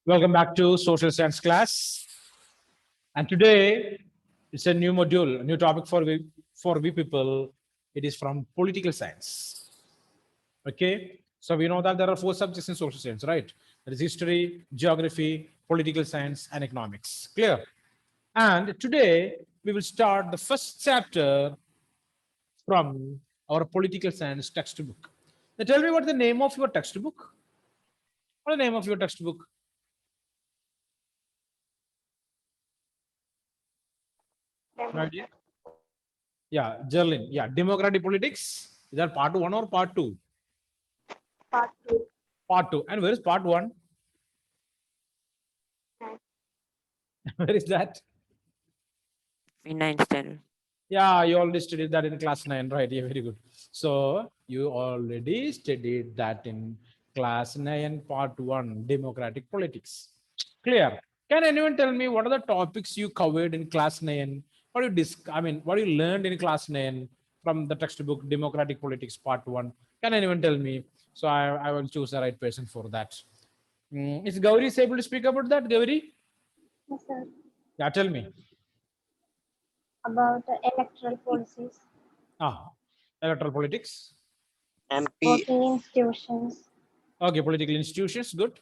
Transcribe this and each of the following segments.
Welcome back to social science class. And today it's a new module, a new topic for we people. It is from political science. Okay. So we know that there are four subjects in social science, right? There is history, geography, political science, and economics. Clear? And today we will start the first chapter from our political science textbook. Now tell me what the name of your textbook? What is the name of your textbook? No idea? Yeah, Jerlin. Yeah, democratic politics. Is that part one or part two? Part 2. Part two. And where is part one? Where is that? In ninth standard. Yeah, you already studied that in class 9, right? Yeah, very good. So you already studied that in class 9, part one, democratic politics. Clear. Can anyone tell me what are the topics you covered in class 9? What what you learned in class 9 from the textbook Democratic Politics Part 1? Can anyone tell me? So I will choose the right person for that. Is Gauri is able to speak about that, Gauri? Yes, sir. Yeah, tell me. About electoral policies, Ah, electoral politics. MP. voting institutions, Okay, political institutions, good.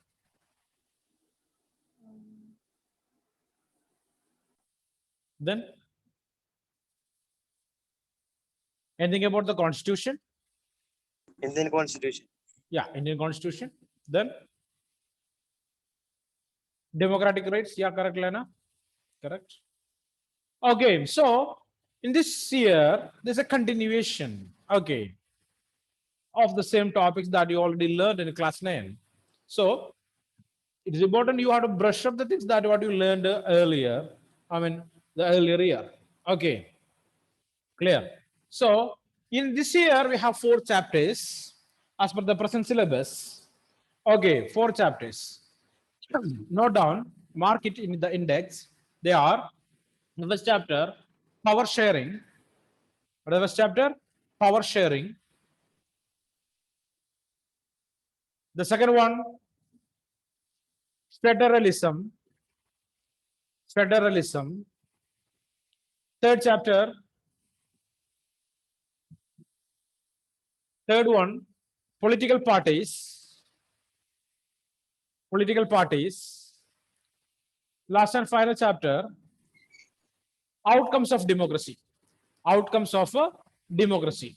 Then anything about the constitution? Indian Constitution. Yeah, Indian constitution. Then democratic rights. Yeah, correct, Lena. Correct. Okay, so in this year, there's a continuation. Okay, of the same topics that you already learned in class 9. So it is important you have to brush up the things that what you learned earlier. The earlier year. Okay, clear. So in this year, we have 4 chapters as per the present syllabus. Okay, 4 chapters. Note down, mark it in the index. They are the first chapter, power sharing. What is the first chapter? Power sharing. The second one, federalism. Federalism. Third chapter, third one, political parties. Political parties. Last and final chapter, outcomes of democracy. Outcomes of a democracy.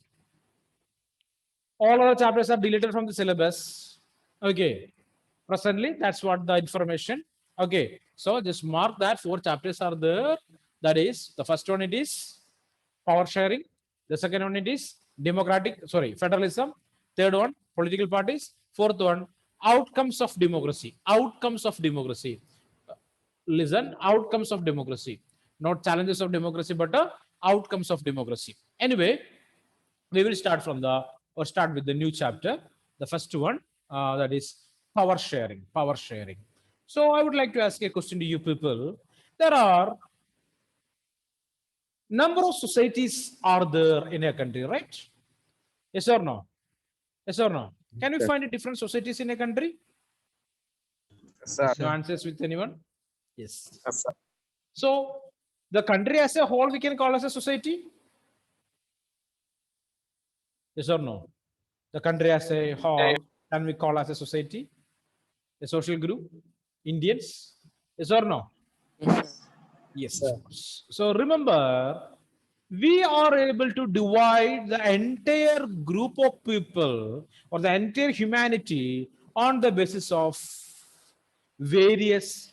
All other chapters are deleted from the syllabus. Okay. Presently, that's what the information. Okay. So just mark that 4 chapters are there. That is the first one it is power sharing. The second one it is federalism. Third one, political parties. Fourth one, outcomes of democracy. Outcomes of democracy. Listen, outcomes of democracy. Not challenges of democracy, but outcomes of democracy. Anyway, we will start with the new chapter, the first one, that is power sharing. Power sharing. So I would like to ask a question to you people. There are number of societies are there in a country, right? Yes or no? Yes or no? Can you find different societies in a country? Sir. No answers with anyone? Yes. Sir. So the country as a whole we can call as a society? Yes or no? The country as a whole can we call as a society? A social group? Indians? Yes or no? Yes. Yes, of course. So remember, we are able to divide the entire group of people or the entire humanity on the basis of various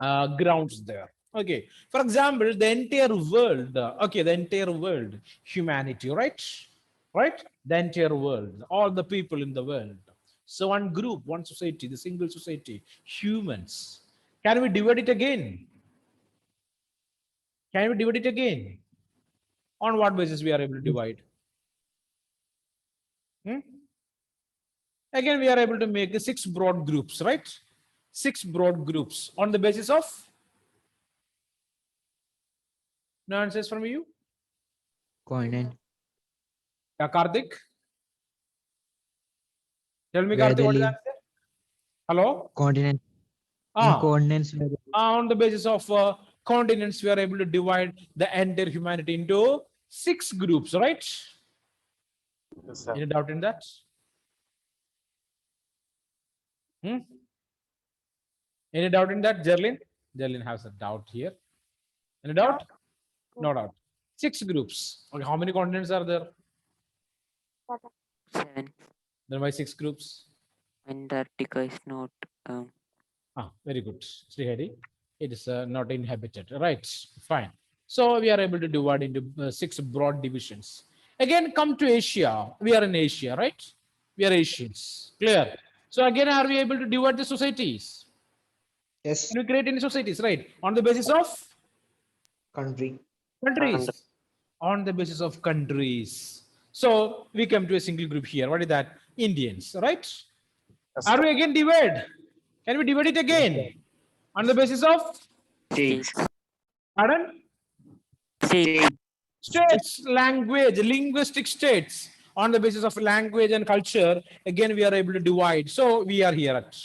grounds there. Okay. For example, the entire world, the entire world, humanity, right? Right? The entire world, all the people in the world. So one group, one society, the single society, humans. Can we divide it again? Can we divide it again? On what basis we are able to divide? Hmm? Again, we are able to make the 6 broad groups, right? 6 broad groups on the basis of no answers from you. Coin. Yeah, Karthik. Tell me, Where Karthik, they what is the live. answer? Hello? Continent. In Ah, coordinates. on the basis of continents, we are able to divide the entire humanity into 6 groups, right? Yes, sir. Any doubt in that? Hmm? Any doubt in that, Jerlin? Jerlin has a doubt here. Any doubt? No doubt. 6 groups. Okay, how many continents are there? 7. Then why 6 groups? Antarctica is not. Very good, Srihari. It is not inhabited. Right, fine. So we are able to divide into 6 broad divisions. Again, come to Asia. We are in Asia, right? We are Asians. Clear. So again, are we able to divide the societies? Yes. Can we create any societies, right? On the basis of Country. countries. On the basis of countries. So we come to a single group here. What is that? Indians, right? Are we again divide? Can we divide it again? On the basis of States. pardon? States. States, language, linguistic states. On the basis of language and culture, again we are able to divide. So we are here at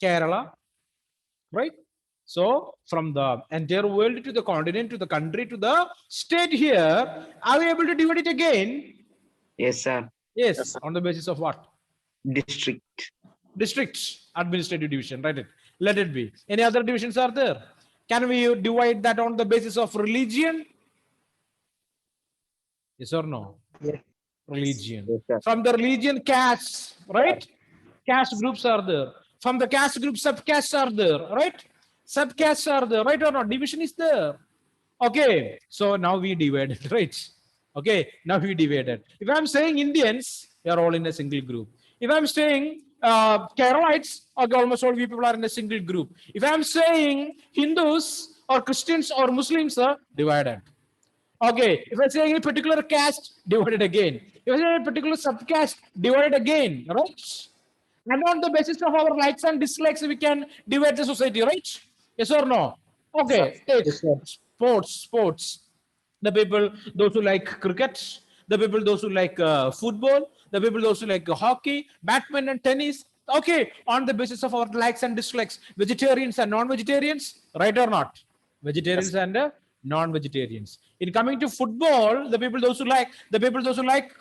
Kerala, right? So from the entire world to the continent to the country to the state here, are we able to divide it again? Yes, sir. Yes. On the basis of what? District. Districts, administrative division, right? Let it be. Any other divisions are there? Can we divide that on the basis of religion? Yes or no? Yes. Religion. Yes, sir. From the religion, castes, right? Caste groups are there. From the caste group, subcastes are there, right? Subcastes are there, right or not? Division is there. Okay, so now we divided, right? Okay, now we divided. If I'm saying Indians, they are all in a single group. If I'm saying Keralites, okay, almost all we people are in a single group. If I'm saying Hindus or Christians or Muslims are divided. Okay, if I say a particular caste, divided again. If I say a particular subcaste, divided again, right? And on the basis of our likes and dislikes, we can divide the society, right? Yes or no? Okay, take Yes, sir. sports. The people, those who like cricket, the people, those who like football, the people, those who like hockey, badminton, tennis. Okay, on the basis of our likes and dislikes, vegetarians and non-vegetarians, right or not? Vegetarians and non-vegetarians. In coming to football, the people those who like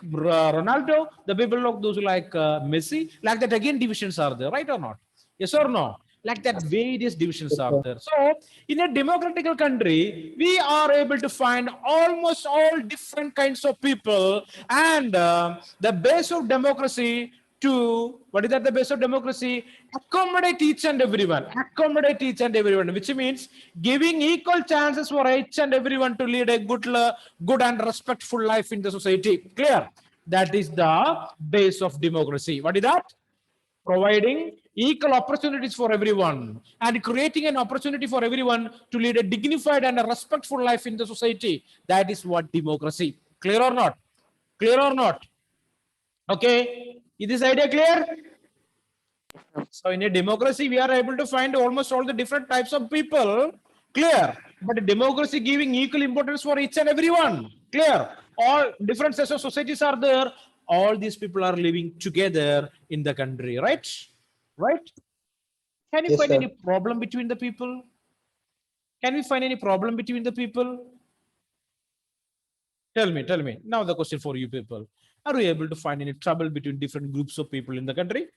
Ronaldo, the people those who like Messi, like that again divisions are there, right or not? Yes or no? Like that various divisions are there. So in a democratical country, we are able to find almost all different kinds of people, and the base of democracy to what is that the base of democracy? Accommodate each and everyone. Accommodate each and everyone, which means giving equal chances for each and everyone to lead a good and respectful life in the society. Clear? That is the base of democracy. What is that? Providing equal opportunities for everyone and creating an opportunity for everyone to lead a dignified and a respectful life in the society. That is what democracy. Clear or not? Clear or not? Okay. Is this idea clear? So in a democracy, we are able to find almost all the different types of people. Clear. But democracy giving equal importance for each and everyone. Clear. All different sets of societies are there. All these people are living together in the country, right? Right? Can you Yes, find sir. any problem between the people? Can we find any problem between the people? Tell me, tell me. Now the question for you people. Are we able to find any trouble between different groups of people in the country?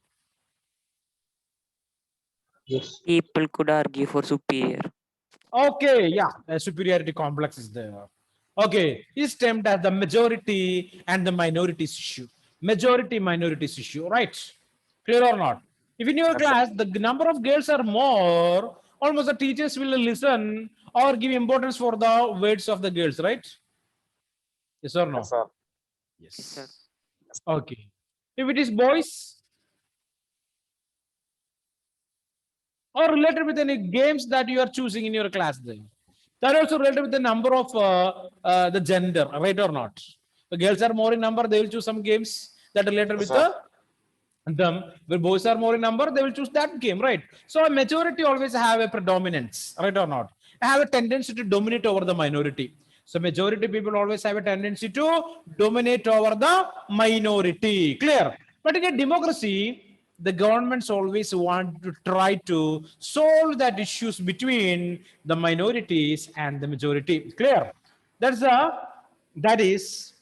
Yes. People could argue for superior. Okay, yeah, a superiority complex is there. Okay, is termed as the majority and the minorities issue. Majority minorities issue, right? Clear or not? If in your class the number of girls are more, almost the teachers will listen or give importance for the words of the girls, right? Yes or no? Yes, sir. Yes. Yes, sir. Okay. If it is boys, or related with any games that you are choosing in your class then. That also related with the number of the gender, right or not? The girls are more in number, they will choose some games that are related with sir. them. When boys are more in number, they will choose that game, right? So a majority always have a predominance, right or not? Have a tendency to dominate over the minority. So majority people always have a tendency to dominate over the minority. Clear? But in a democracy, the governments always want to try to solve that issues between the minorities and the majority. Clear? That is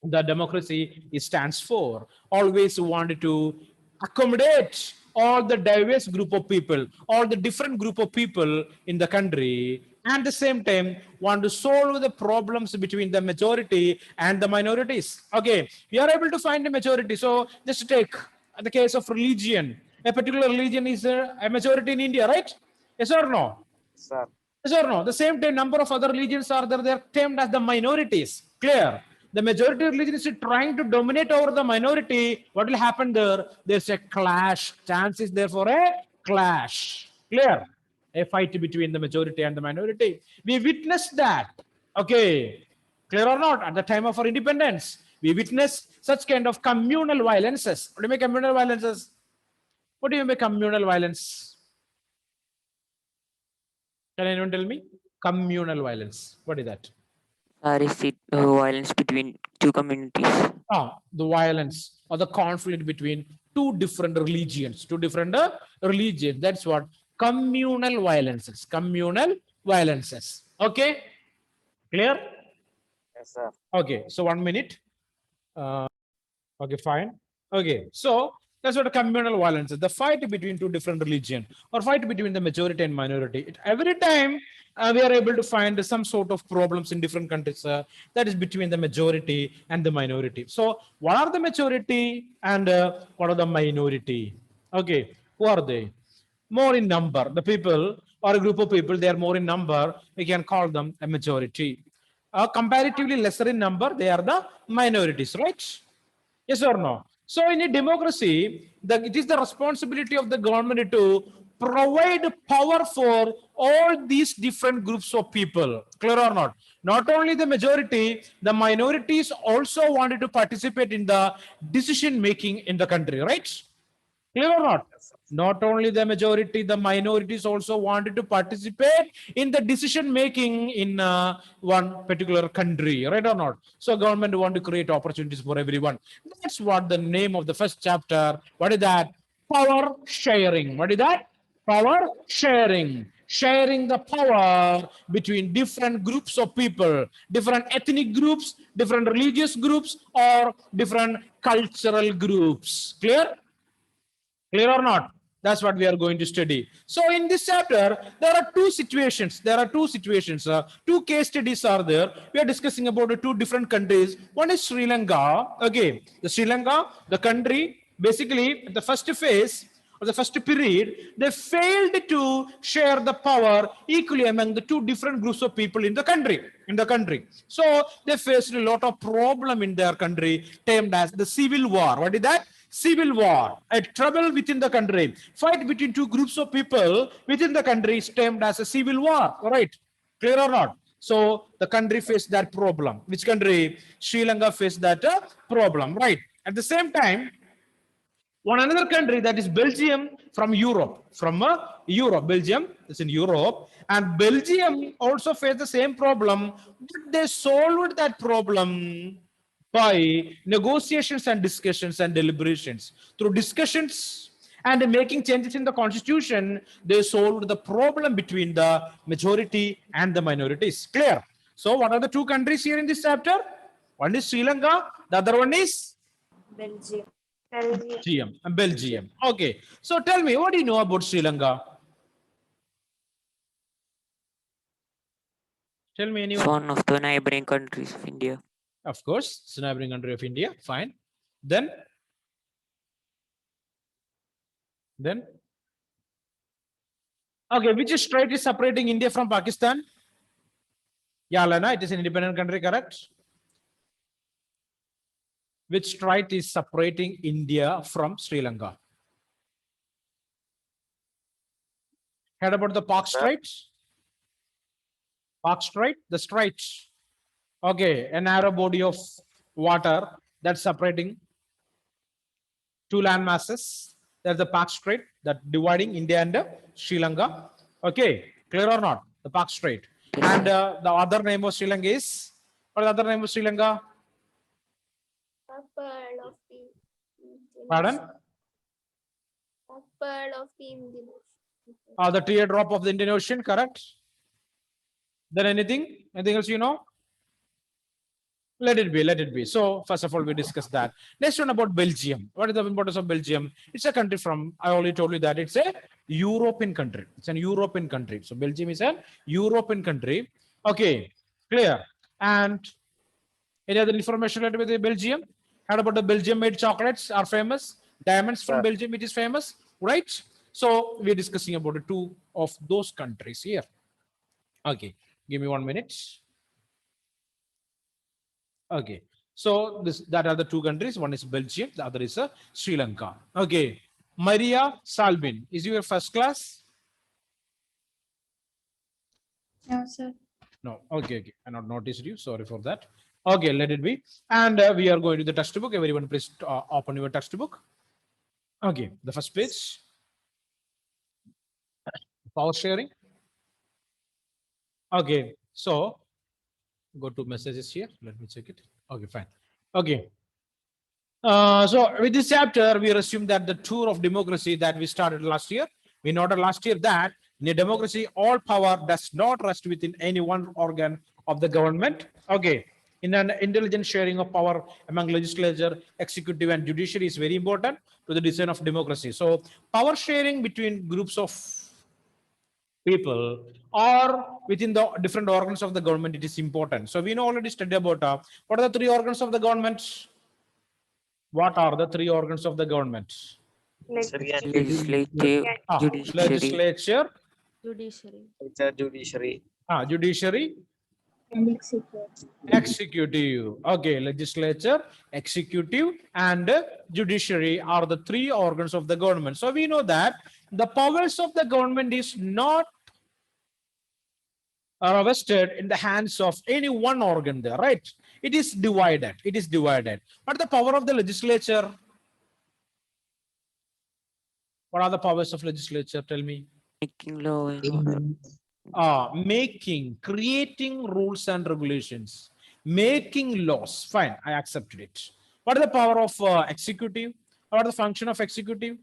the democracy it stands for. Always wanted to accommodate all the diverse group of people, all the different group of people in the country, and at the same time want to solve the problems between the majority and the minorities. Okay, we are able to find a majority. So just take the case of religion. A particular religion is a majority in India, right? Yes or no? Sir. Yes or no? The same time, number of other religions are there. They are termed as the minorities. Clear? The majority religion is trying to dominate over the minority. What will happen there? There's a clash. Chance is there for a clash. Clear? A fight between the majority and the minority. We witnessed that. Okay. Clear or not? At the time of our independence, we witnessed such kind of communal violences. What do you mean communal violences? What do you mean communal violence? Can anyone tell me? Communal violence. What is that? Sir, is it violence between two communities? The violence or the conflict between two different religions. Two different religions. That's what communal violences. Communal violences. Okay? Clear? Yes, sir. Okay. So 1 minute. Okay, fine. Okay, so that's what a communal violence is. The fight between two different religion or fight between the majority and minority. Every time we are able to find some sort of problems in different countries that is between the majority and the minority. So what are the majority and what are the minority? Okay, who are they? More in number. The people or a group of people, they are more in number. We can call them a majority. Comparatively lesser in number, they are the minorities, right? Yes or no? So in a democracy, it is the responsibility of the government to provide power for all these different groups of people. Clear or not? Not only the majority, the minorities also wanted to participate in the decision making in the country, right? Clear or not? Not only the majority, the minorities also wanted to participate in the decision making in one particular country, right or not? So government want to create opportunities for everyone. That's what the name of the first chapter. What is that? Power sharing. What is that? Power sharing. Sharing the power between different groups of people, different ethnic groups, different religious groups, or different cultural groups. Clear? Clear or not? That's what we are going to study. So in this chapter, there are two situations. Two case studies are there. We are discussing about the two different countries. One is Sri Lanka. Okay, the Sri Lanka, the country, basically the first phase or the first period, they failed to share the power equally among the two different groups of people in the country. So they faced a lot of problem in their country, termed as the civil war. What is that? Civil war, a trouble within the country, fight between two groups of people within the country is termed as a civil war. All right, clear or not? So the country faced that problem. Which country? Sri Lanka faced that problem, right? At the same time, one another country, that is Belgium, from Europe. Belgium is in Europe, and Belgium also faced the same problem, but they solved that problem by negotiations and discussions and deliberations. Through discussions and making changes in the constitution, they solved the problem between the majority and the minorities. Clear? So what are the two countries here in this chapter? One is Sri Lanka, the other one is Belgium. Belgium. Okay. So tell me, what do you know about Sri Lanka? Tell me It's anyone. one of the neighboring countries of India. Of course, it's a neighboring country of India. Fine. Then. Okay, which strait is separating India from Pakistan? Yeah, Lana, it is an independent country, correct? Which strait is separating India from Sri Lanka? Heard about the Park Strait? Park Strait? The strait. Okay, a narrow body of water that's separating two land masses. There's the Park Strait that dividing India and Sri Lanka. Okay, clear or not? The Park Strait. And the other name of Sri Lanka is? What is the other name of Sri Lanka? Pardon? pearl of the Indian Ocean. The teardrop of the Indian Ocean, correct? Then anything else you know? Let it be, let it be. So first of all, we discussed that. Next one about Belgium. What is the importance of Belgium? It's a country from, I already told you that it's a European country. It's an European country. So Belgium is a European country. Okay, clear. And any other information related with Belgium? Heard about the Belgium made chocolates are famous. Diamonds from Belgium, it is famous, right? So we're discussing about the two of those countries here. Okay, give me 1 minute. Okay, so that are the two countries. One is Belgium, the other is Sri Lanka. Okay, Maria Salvin, is your first class? No, sir. No. Okay, I not noticed you. Sorry for that. Okay, let it be. And we are going to the textbook. Everyone, please open your textbook. Okay, the first page. Power sharing. Okay, so go to messages here. Let me check it. Okay, fine. Okay. So with this chapter, we assume that the tour of democracy that we started last year, we noted last year that in a democracy, all power does not rest within any one organ of the government. Okay. In an intelligent sharing of power among legislature, executive, and judiciary is very important to the design of democracy. So power sharing between groups of people or within the different organs of the government, it is important. So we know already studied about what are the three organs of the government? What are the three organs of the government? Legislative, judiciary, Legislature, Judiciary. Judiciary. judiciary, And execute. executive. Okay, legislature, executive, and judiciary are the three organs of the government. So we know that the powers of the government is not vested in the hands of any one organ there, right? It is divided. It is divided. But the power of the legislature, what are the powers of legislature? Tell me. making law and order. Creating rules and regulations, making laws. Fine, I accepted it. What is the power of executive? What is the function of executive?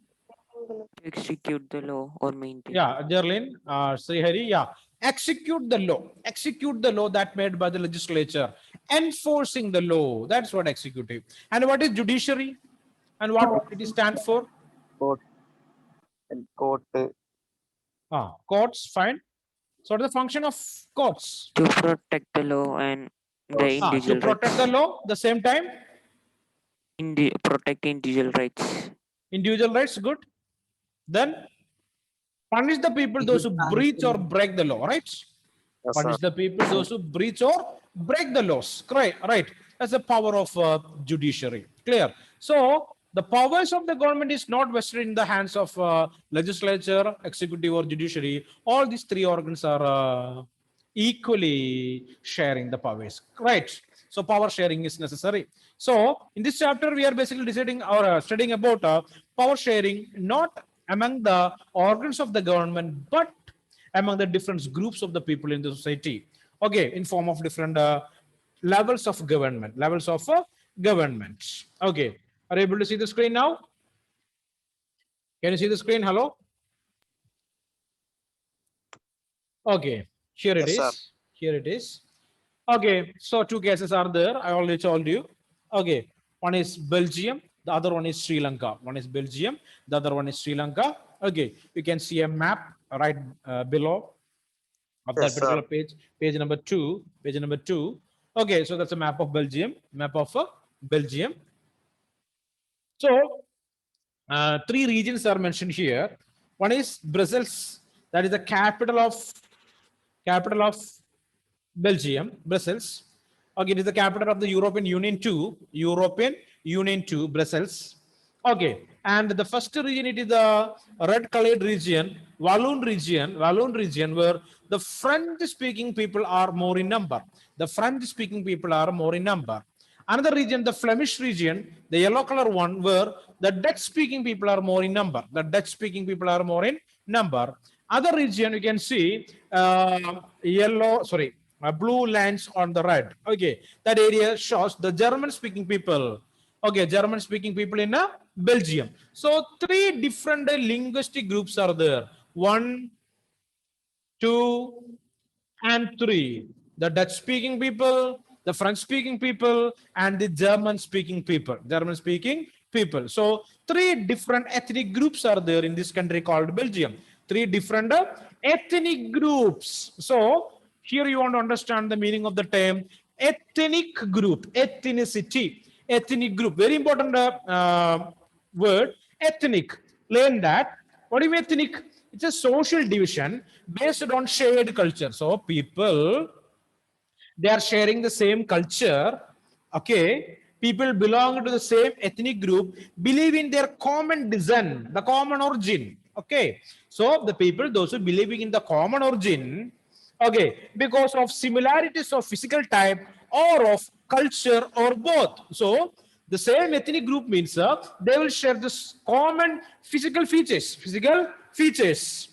To execute the law or maintain. Yeah, Jerlin, Srihari, yeah. Execute the law. Execute the law that made by the legislature. Enforcing the law. That's what executive. And what is judiciary? And what it stands for? Court. And court. Courts, fine. So what is the function of courts? To protect the law and the To To individual protect the rights. law, the same time, Protect individual rights. individual rights, good. Then punish the people those who breach or break the law, right? Yes, Punish the people those who breach or break the laws, right? Right. That's the power of judiciary. Clear. So the powers of the government is not vested in the hands of legislature, executive, or judiciary. All these three organs are equally sharing the powers, right? So power sharing is necessary. So in this chapter, we are basically deciding or studying about power sharing, not among the organs of the government, but among the different groups of the people in the society. Okay, in form of different levels of government, government. Okay, are you able to see the screen now? Can you see the screen? Hello. Okay, here it Yes, sir. is. Here it is. Okay, so two cases are there. I already told you. Okay, one is Belgium, the other one is Sri Lanka. One is Belgium, the other one is Sri Lanka. Okay, you can see a map right below of that Yes, particular sir. page, page number two. Okay, so that's a map of Belgium, Belgium. So three regions are mentioned here. One is Brussels, that is the capital of Belgium, Brussels. Okay, it is the capital of the European Union too. Brussels. Okay, and the first region, it is the red-colored region, Walloon region, where the French-speaking people are more in number. Another region, the Flemish region, the yellow color one, where the Dutch-speaking people are more in number. Other region, you can see blue lines on the red. Okay, that area shows the German-speaking people. Okay, German-speaking people in Belgium. So three different linguistic groups are there. 1, 2, and 3. The Dutch speaking people, the French speaking people, and the German speaking people. German speaking people. So three different ethnic groups are there in this country called Belgium. Three different ethnic groups. So here you want to understand the meaning of the term ethnic group, ethnicity, ethnic group. Very important word, ethnic. Learn that. What do you mean ethnic? It's a social division based on shared culture. So people, they are sharing the same culture. Okay, people belong to the same ethnic group, believe in their common descent, the common origin. Okay, so the people, those who believing in the common origin, okay, because of similarities of physical type or of culture or both. So the same ethnic group means they will share this common physical features,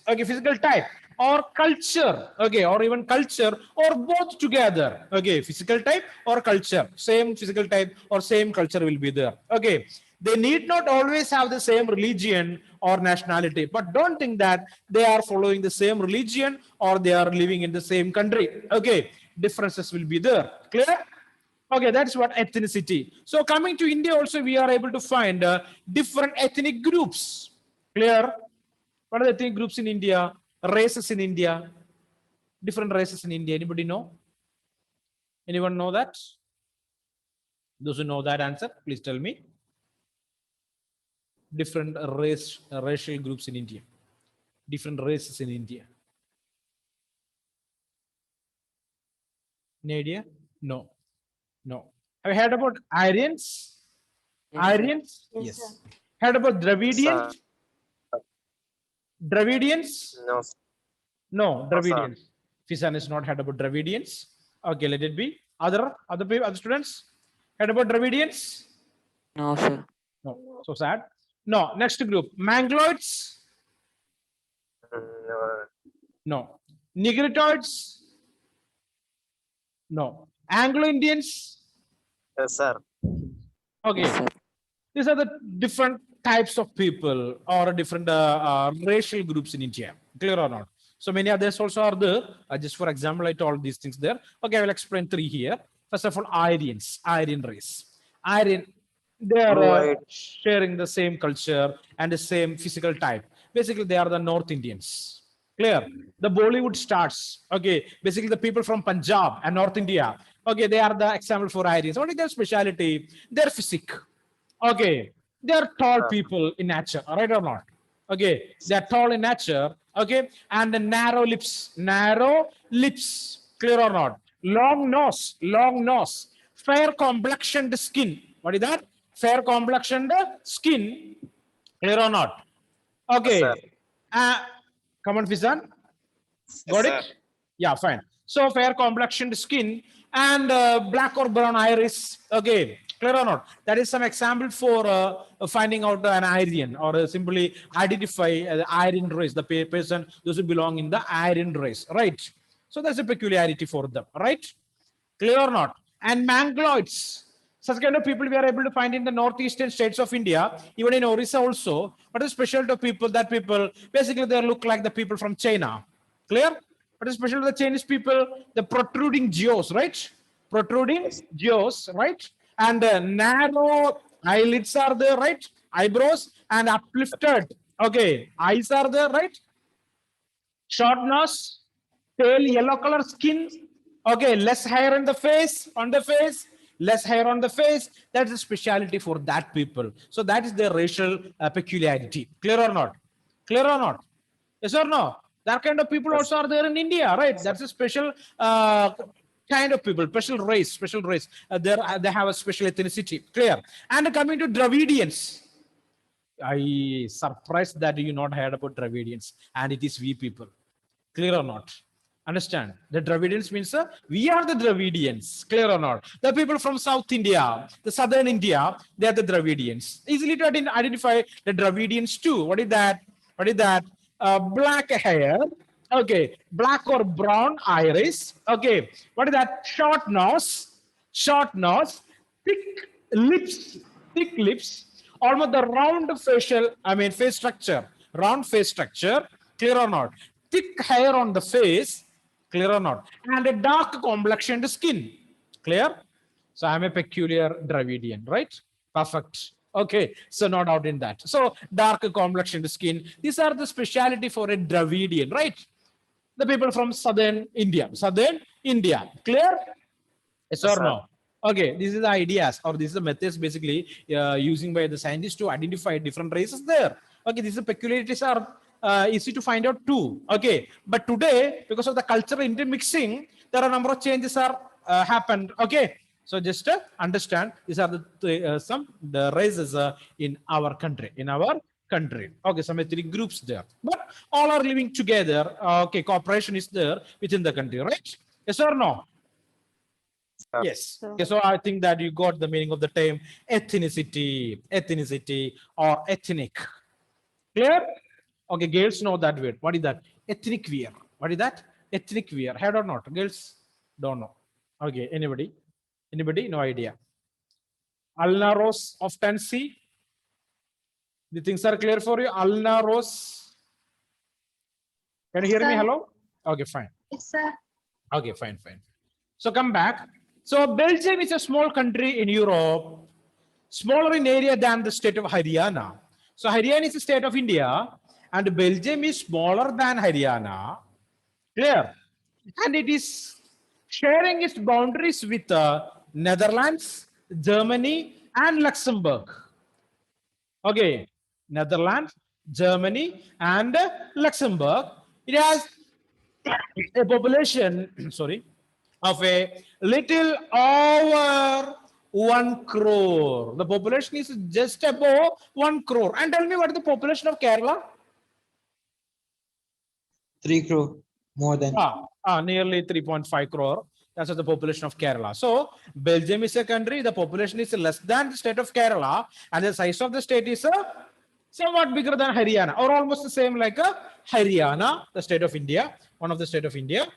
okay, physical type or culture, okay, or even culture or both together, okay, physical type or culture, same physical type or same culture will be there, okay. They need not always have the same religion or nationality, but don't think that they are following the same religion or they are living in the same country, okay. Differences will be there. Clear? Okay, that's what ethnicity. So coming to India also, we are able to find different ethnic groups. Clear? What are the ethnic groups in India? Races in India? Different races in India. Anybody know? Anyone know that? Those who know that answer, please tell me. Different racial groups in India. Different races in India. Any idea? No. No. Have you heard about Aryans? Yes, sir. Aryans? Yes. Heard about Sir. Dravidians? Dravidians? No, No, no, sir. Dravidians. Fisan is not heard about Dravidians. Okay, let it be. Other people, other students heard about Dravidians? No, sir. No. So sad. No. Next group, Mangaloids. No, No. Negritoids. No. Anglo-Indians. yes, sir. Okay. Yes, sir. These are the different types of people or different racial groups in India. Clear or not? So many others also are there. Just for example, I told these things there. Okay, I will explain three here. First of all, Aryans, Aryan race. Aryan, they are Blue eyed. sharing the same culture and the same physical type. Basically, they are the North Indians. Clear? The Bollywood stars. Okay, basically the people from Punjab and North India. Okay, they are the example for Aryans. What is their speciality? Their physique. Okay, they are tall people in nature, right or not? Okay, they are tall in nature. Okay, and the narrow lips, clear or not? Long nose, fair complexioned skin. What is that? Fair complexioned skin, clear or not? Yes, sir. Okay, come on, Fizan. Yes, Got sir. it? Yeah, fine. So fair complexioned skin and black or brown iris. Okay, clear or not? That is some example for finding out an Aryan or simply identify the Aryan race, the person, those who belong in the Aryan race, right? So that's a peculiarity for them, right? Clear or not? And Mangaloids. Such kind of people we are able to find in the northeastern states of India, even in Orissa also. What is special to people? That people basically they look like the people from China. Clear? What is special to the Chinese people? The protruding jaws, right? Protruding jaws, right? And narrow eyelids are there, right? Eyebrows and uplifted. Okay, eyes are there, right? Short nose, pale yellow color skin. Okay, less hair on the face, less hair on the face. That's a speciality for that people. So that is their racial peculiarity. Clear or not? Clear or not? Yes or no? That kind of people Yes. also are there in India, right? That's a special kind of people, special race, special race. They have a special ethnicity. Clear. And coming to Dravidians, I surprised that you not heard about Dravidians, and it is we people. Clear or not? Understand? The Dravidians means we are the Dravidians. Clear or not? The people from South India, the Southern India, they are the Dravidians. Easily to identify the Dravidians too. What is that? What is that? Black hair. Okay, black or brown iris. Okay, what is that? Short nose, thick lips, almost the round facial, face structure, round face structure, clear or not? Thick hair on the face, clear or not? And a dark complexioned skin, clear? So I'm a peculiar Dravidian, right? Perfect. Okay, so no doubt in that. So dark complexioned skin, these are the speciality for a Dravidian, right? The people from southern India, clear? Yes Yes, or sir. no? Okay, this is the ideas or this is the methods basically using by the scientists to identify different races there. Okay, these peculiarities are easy to find out too. Okay, but today because of the cultural intermixing, there are a number of changes are happened. Okay, so just understand these are some the races in our country. Okay, some ethnic groups there, but all are living together. Okay, cooperation is there within the country, right? Yes or no? Sir. Yes. So, Okay, so I think that you got the meaning of the term ethnicity or ethnic. Clear? Okay, girls know that word. What is that? Ethnic wear. What is that? Ethnic wear. Head or not? Girls don't know. Okay, anybody? Anybody? No idea. Alna Rose of Tennessee. The things are clear for you. Alna Rose. Can you hear me? Sir. Hello? Okay, fine. Yes, sir. Okay, fine. So come back. So Belgium is a small country in Europe, smaller in area than the state of Haryana. So Haryana is a state of India, and Belgium is smaller than Haryana. Clear? And it is sharing its boundaries with Netherlands, Germany, and Luxembourg. Okay, Netherlands, Germany, and Luxembourg. It has a population, sorry, of a little over 1 crore. The population is just above 1 crore. And tell me what is the population of Kerala? 3 crore more than. Nearly 3.5 crore. That's the population of Kerala. So Belgium is a country. The population is less than the state of Kerala, and the size of the state is somewhat bigger than Haryana, or almost the same like Haryana, the state of India, one of the state of India.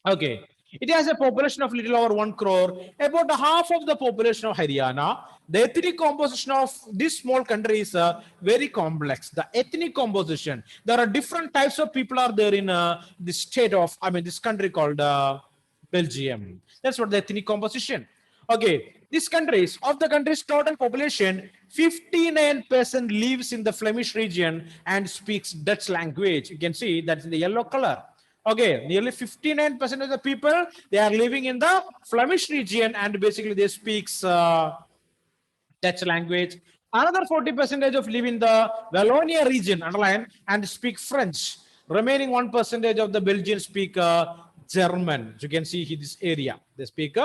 Okay. It has a population of little over 1 crore, about half of the population of Haryana. The ethnic composition of this small country is very complex. The ethnic composition, there are different types of people are there in this state of, this country called Belgium. That's what the ethnic composition. Okay, this countries, of the country's total population, 59% lives in the Flemish region and speaks Dutch language. You can see that's in the yellow color. Okay, nearly 59% of the people, they are living in the Flemish region and basically they speak Dutch language. Another 40% of live in the Wallonia region, underline, and speak French. Remaining 1% of the Belgians speak German. As you can see in this area, they speak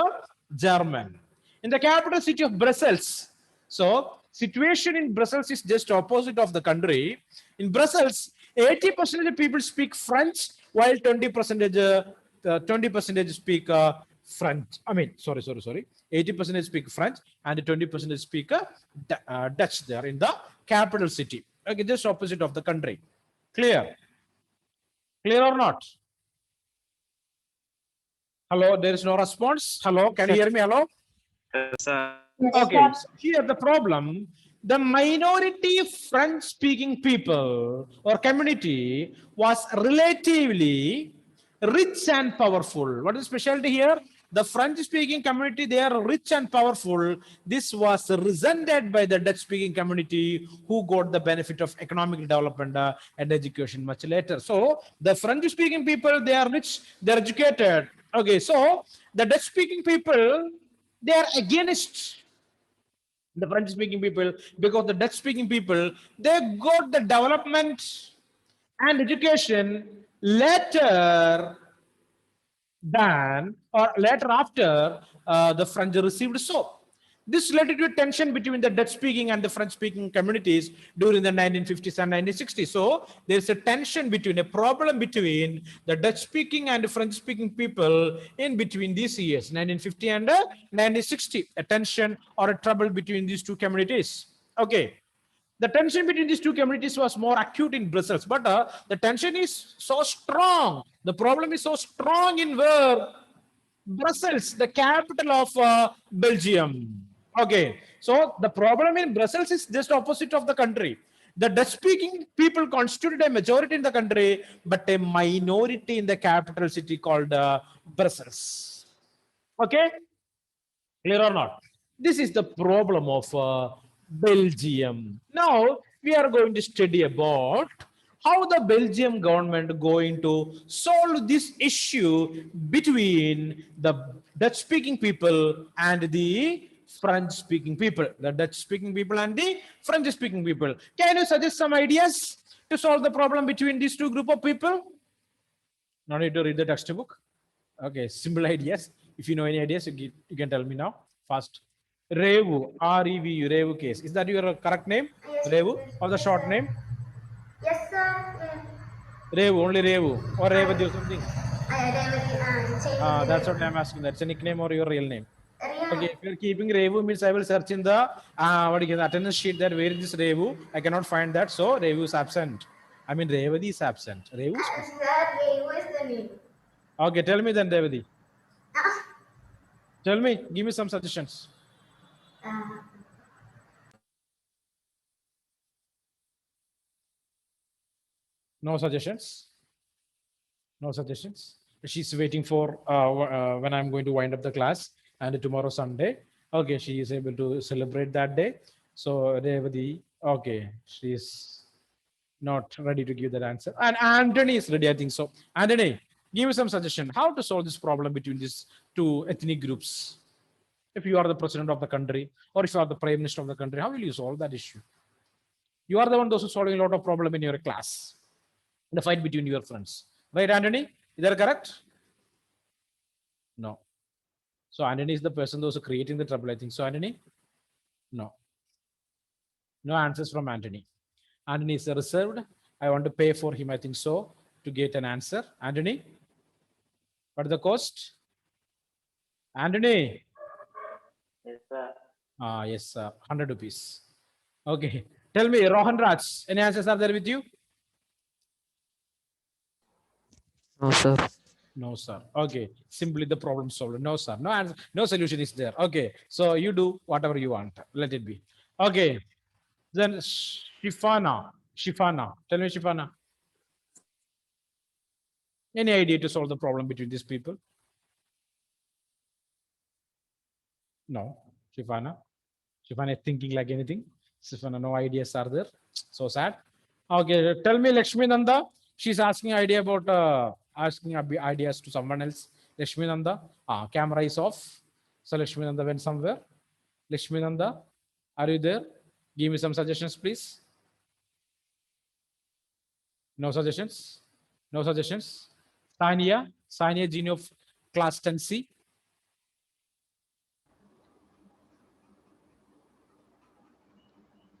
German. In the capital city of Brussels, so situation in Brussels is just opposite of the country. In Brussels, 80% of people speak French, while 20% speak French. Sorry. 80% speak French and 20% speak Dutch there in the capital city. Okay, just opposite of the country. Clear? Clear or not? Hello, there is no response. Hello, can you hear me? Hello? Yes, sir. Yes, Okay, sir. so here the problem, the minority French-speaking people or community was relatively rich and powerful. What is the specialty here? The French-speaking community, they are rich and powerful. This was resented by the Dutch-speaking community who got the benefit of economic development and education much later. So the French-speaking people, they are rich, they are educated. Okay, so the Dutch-speaking people, they are against the French speaking people because the Dutch speaking people, they got the development and education later than or later after the French received. So this led to a tension between the Dutch speaking and the French speaking communities during the 1950s and 1960s. So there's a tension between a problem between the Dutch speaking and French speaking people in between these years, 1950 and 1960, a tension or a trouble between these two communities. Okay. The tension between these two communities was more acute in Brussels, but the tension is so strong. The problem is so strong in where Brussels, the capital of Belgium. Okay, So the problem in Brussels is just opposite of the country. The Dutch-speaking people constituted a majority in the country, but a minority in the capital city called Brussels. Okay, clear or not? This is the problem of Belgium. Now we are going to study about how the Belgium government going to solve this issue between the Dutch-speaking people and the French-speaking people. The Dutch-speaking people and the French-speaking people. Can you suggest some ideas to solve the problem between these two group of people? No need to read the textbook. Okay, simple ideas. If you know any ideas, you can tell me now. Fast. Revu, R-E-V-U, Revu case. Is that your correct name? Revu, or the short name? Yes, sir. Revu, only Revu, or Revati or something. I That's what I'm asking. That's a nickname or your real name. Okay, Real. if you're keeping Revu means I will search in the attendance sheet that where is this Revu? I cannot find that, so Revu is absent. I mean Revati is absent. Revu is present. Sir, Revo is the name. Okay, tell me then, Revati. Tell me, give me some suggestions. Uh, No suggestions. No suggestions. She's waiting for when I'm going to wind up the class, and tomorrow Sunday. Okay, she is able to celebrate that day. So Revati, okay, she's not ready to give that answer. And Anthony is ready, I think so. Anthony, give me some suggestion. How to solve this problem between these two ethnic groups? If you are the president of the country, or if you are the prime minister of the country, how will you solve that issue? You are the one those who solving a lot of problem in your class, the fight between your friends, right, Anthony? Is that correct? No. So Anthony is the person those who creating the trouble, I think. So Anthony, no. No answers from Anthony. Anthony is reserved. I want to pay for him, I think so, to get an answer. Anthony, what is the cost? Anthony. Yes, sir. Yes, 100 rupees. Okay. Tell me, Rohan Raj, any answers are there with you? No, sir. No, sir. Okay. Simply the problem solved. No, sir. No answer. No solution is there. Okay. So you do whatever you want. Let it be. Okay. Then Shifana. Shifana. Tell me, Shifana. Any idea to solve the problem between these people? No. Shifana. Shifana is thinking like anything. Shifana, no ideas are there. So sad. Okay. Tell me, Lakshmi Nanda. She's asking idea about ideas to someone else. Lakshmi Nanda. Camera is off. So Lakshmi Nanda went somewhere. Lakshmi Nanda, are you there? Give me some suggestions, please. No suggestions. No suggestions. Sania. Sania, Genie of class 10C.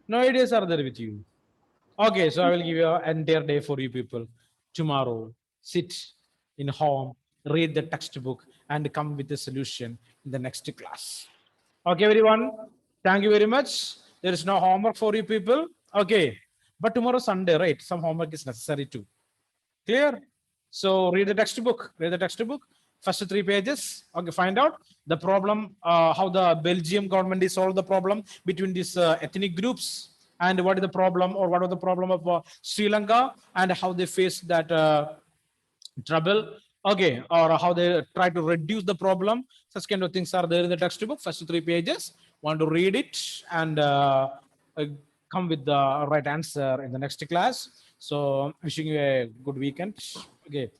No ideas are there with you. Okay, so I will give you an entire day for you people. Tomorrow, sit in home, read the textbook, and come with the solution in the next class. Okay, everyone. Thank you very much. There is no homework for you people. Okay, but tomorrow Sunday, right? Some homework is necessary too. Clear? So read the textbook. Read the textbook. First 3 pages. Okay, find out the problem, how the Belgium government is solved the problem between these ethnic groups, and what is the problem, or what was the problem of Sri Lanka, and how they face that trouble. Okay, or how they try to reduce the problem. Such kind of things are there in the textbook. First 3 pages. Want to read it and uh, come with the right answer in the next class. So wishing you a good weekend. Okay.